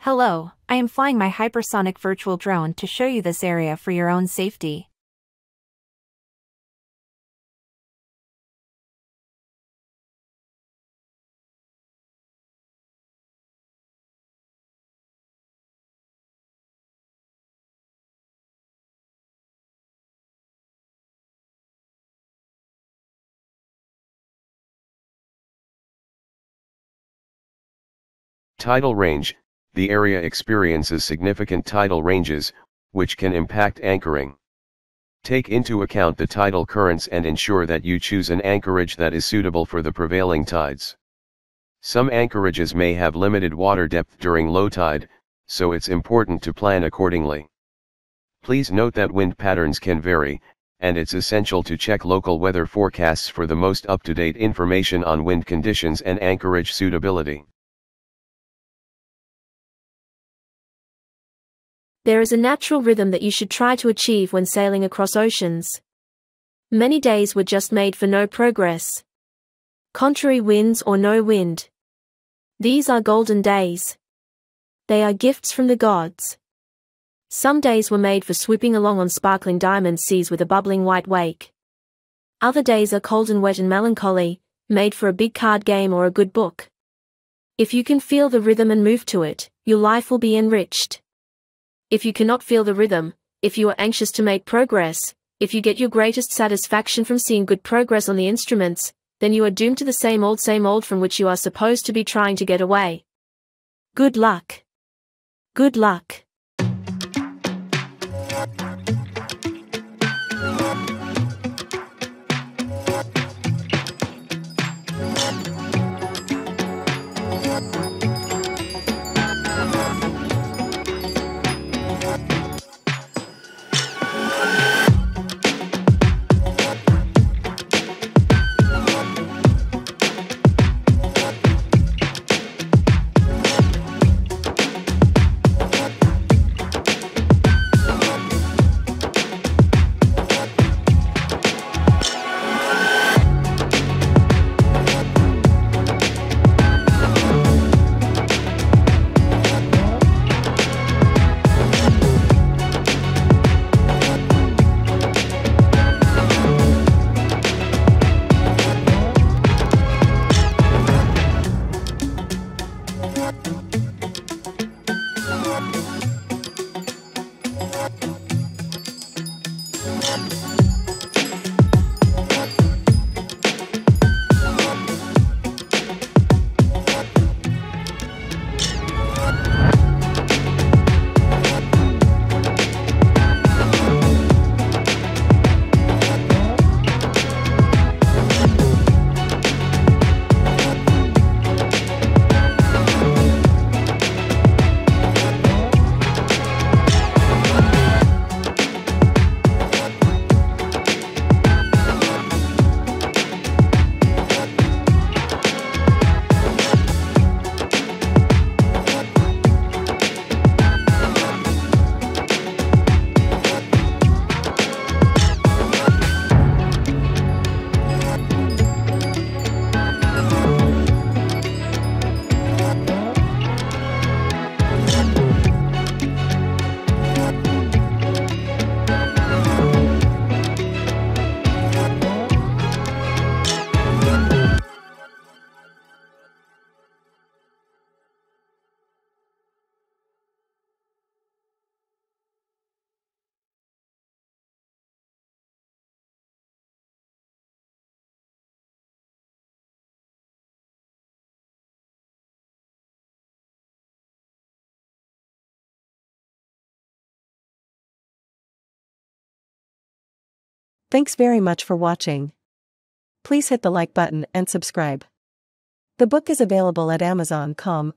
Hello, I am flying my hypersonic virtual drone to show you this area for your own safety. Tidal range: the area experiences significant tidal ranges, which can impact anchoring. Take into account the tidal currents and ensure that you choose an anchorage that is suitable for the prevailing tides. Some anchorages may have limited water depth during low tide, so it's important to plan accordingly. Please note that wind patterns can vary, and it's essential to check local weather forecasts for the most up-to-date information on wind conditions and anchorage suitability. There is a natural rhythm that you should try to achieve when sailing across oceans. Many days were just made for no progress. Contrary winds or no wind. These are golden days. They are gifts from the gods. Some days were made for swooping along on sparkling diamond seas with a bubbling white wake. Other days are cold and wet and melancholy, made for a big card game or a good book. If you can feel the rhythm and move to it, your life will be enriched. If you cannot feel the rhythm, if you are anxious to make progress, if you get your greatest satisfaction from seeing good progress on the instruments, then you are doomed to the same old from which you are supposed to be trying to get away. Good luck. Good luck. Thanks very much for watching. Please hit the like button and subscribe. The book is available at Amazon.com.